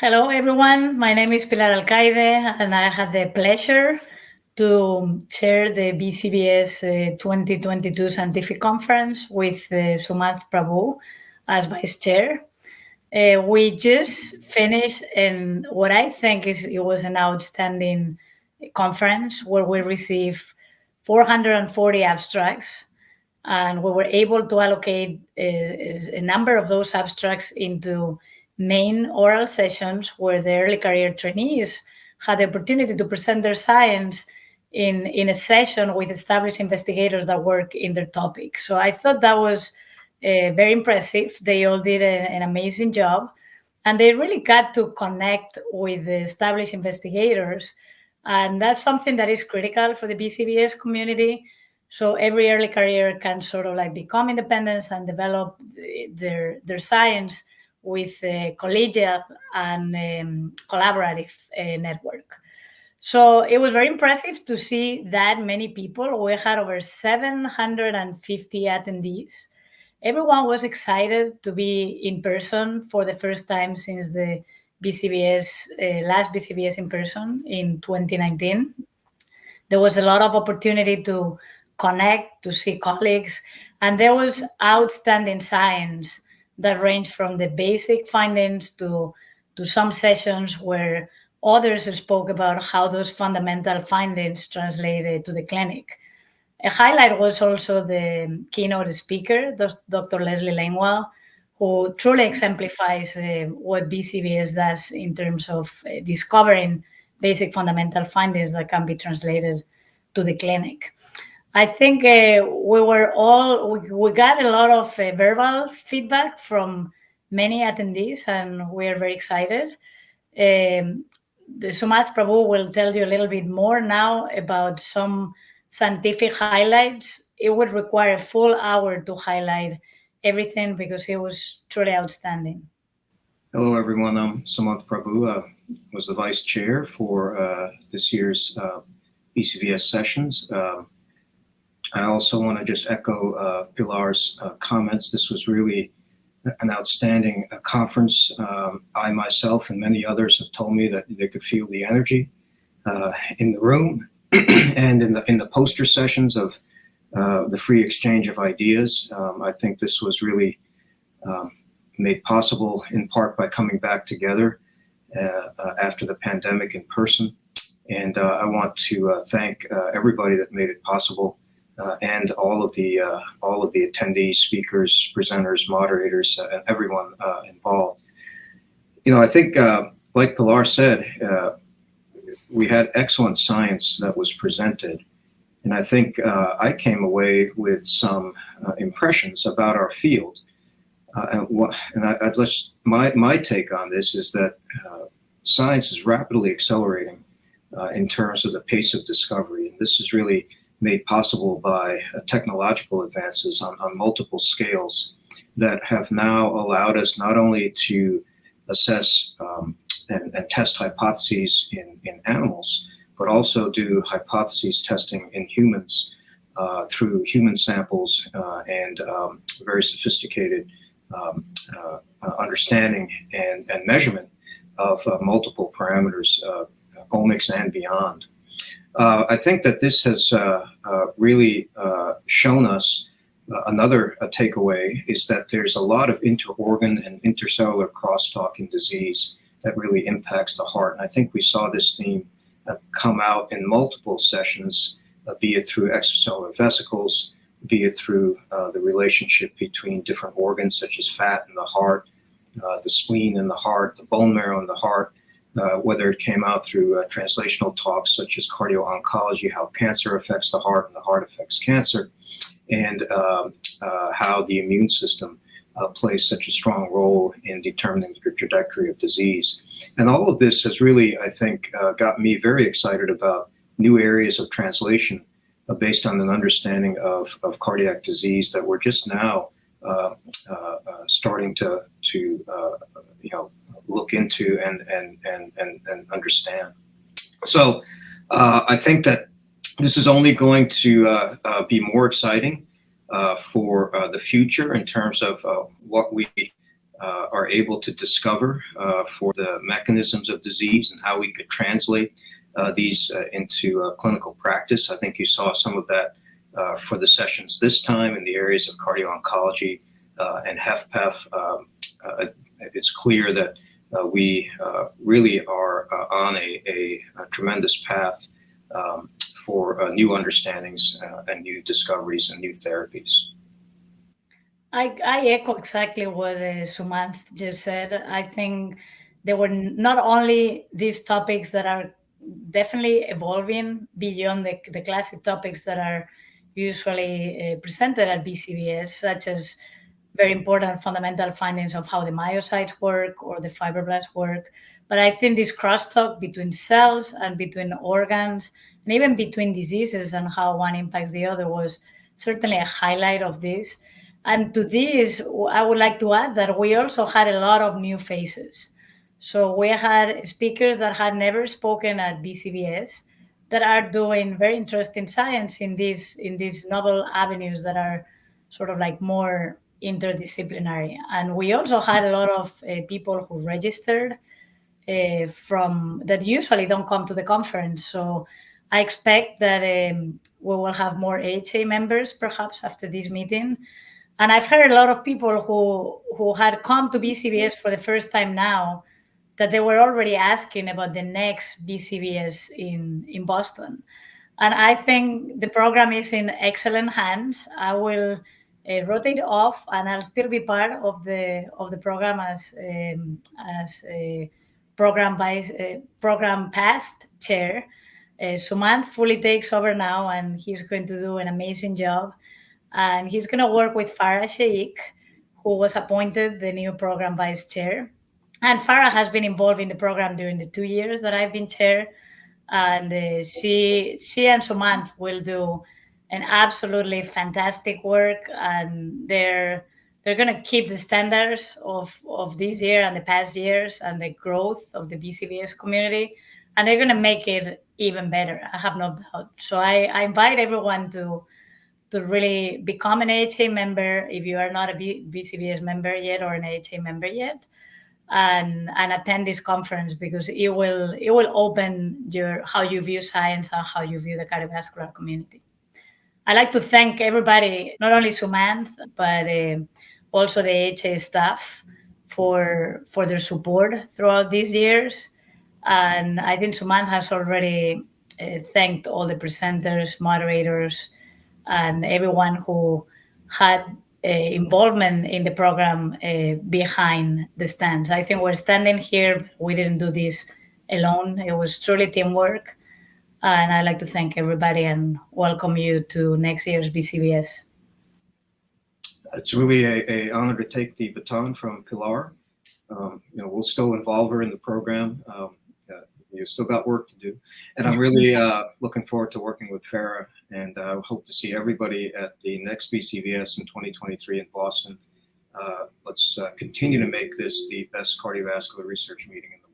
Hello, everyone. My name is Pilar Alcaide, and I had the pleasure to chair the BCVS 2022 Scientific Conference with Sumanth Prabhu as vice chair. We just finished, and what I think it was an outstanding conference where we received 440 abstracts, and we were able to allocate a number of those abstracts into main oral sessions where the early career trainees had the opportunity to present their science in a session with established investigators that work in their topic. So I thought that was very impressive. They all did an amazing job, and they really got to connect with the established investigators. And that's something that is critical for the BCVS community. So every early career can sort of like become independent and develop their science with a collegiate and collaborative network. So it was very impressive to see that many people. We had over 750 attendees. Everyone was excited to be in person for the first time since the BCVS, last BCVS in person in 2019. There was a lot of opportunity to connect, to see colleagues, and there was outstanding science that ranged from the basic findings to some sessions where others spoke about how those fundamental findings translated to the clinic. A highlight was also the keynote speaker, Dr. Leslie Langwell, who truly exemplifies what BCVS does in terms of discovering basic fundamental findings that can be translated to the clinic. I think we got a lot of verbal feedback from many attendees, and we are very excited. The Sumanth Prabhu will tell you a little bit more now about some scientific highlights. It would require a full hour to highlight everything because it was truly outstanding. Hello, everyone. I'm Sumanth Prabhu. Was the vice chair for this year's BCVS sessions. I also want to just echo Pilar's comments. This was really an outstanding conference. I myself and many others have told me that they could feel the energy in the room and in the poster sessions of the free exchange of ideas. I think this was really made possible in part by coming back together after the pandemic in person. And I want to thank everybody that made it possible. And all of the attendees, speakers, presenters, moderators, and everyone involved. You know, I think, like Pilar said, we had excellent science that was presented, and I think I came away with some impressions about our field. My take on this is that science is rapidly accelerating in terms of the pace of discovery, and this is really made possible by technological advances on multiple scales that have now allowed us not only to assess and test hypotheses in animals, but also do hypotheses testing in humans through human samples and very sophisticated understanding and measurement of multiple parameters, omics and beyond. I think that this has really shown us another takeaway is that there's a lot of interorgan and intercellular crosstalk in disease that really impacts the heart. And I think we saw this theme come out in multiple sessions, be it through extracellular vesicles, be it through the relationship between different organs such as fat in the heart, the spleen in the heart, the bone marrow in the heart. Whether it came out through translational talks such as cardio-oncology, how cancer affects the heart and the heart affects cancer, and how the immune system plays such a strong role in determining the trajectory of disease. And all of this has really, I think, got me very excited about new areas of translation based on an understanding of cardiac disease that we're just now starting to look into and understand. So I think that this is only going to be more exciting for the future in terms of what we are able to discover for the mechanisms of disease and how we could translate these into clinical practice. I think you saw some of that for the sessions this time in the areas of cardio-oncology and HFpEF. It's clear that we really are on a tremendous path for new understandings and new discoveries and new therapies. I echo exactly what Sumanth just said. I think there were not only these topics that are definitely evolving beyond the classic topics that are usually presented at BCVS, such as very important fundamental findings of how the myocytes work or the fibroblasts work. But I think this crosstalk between cells and between organs and even between diseases and how one impacts the other was certainly a highlight of this. And to this, I would like to add that we also had a lot of new faces. So we had speakers that had never spoken at BCVS that are doing very interesting science in these novel avenues that are sort of like more interdisciplinary. And we also had a lot of people who registered from that usually don't come to the conference. So I expect that we will have more AHA members perhaps after this meeting. And I've heard a lot of people who had come to BCVS for the first time now that they were already asking about the next BCVS in Boston. And I think the program is in excellent hands. I will rotate off, and I'll still be part of the program as a program past chair. Sumanth fully takes over now, and he's going to do an amazing job. And he's going to work with Farah Sheikh, who was appointed the new program vice chair. And Farah has been involved in the program during the 2 years that I've been chair. And she and Sumanth will do an absolutely fantastic work. And they're going to keep the standards of this year and the past years and the growth of the BCVS community. And they're going to make it even better. I have no doubt. So I invite everyone to really become an AHA member if you are not a BCVS member yet or an AHA member yet, and attend this conference, because it will open how you view science and how you view the cardiovascular community. I'd like to thank everybody, not only Sumanth, but also the AHA staff for their support throughout these years. And I think Sumanth has already thanked all the presenters, moderators, and everyone who had involvement in the program behind the stands. I think we're standing here, we didn't do this alone. It was truly teamwork. And I'd like to thank everybody and welcome you to next year's BCVS. It's really an honor to take the baton from Pilar. We'll still involve her in the program. You've still got work to do. And I'm really looking forward to working with Farah, and I hope to see everybody at the next BCVS in 2023 in Boston. Let's continue to make this the best cardiovascular research meeting in the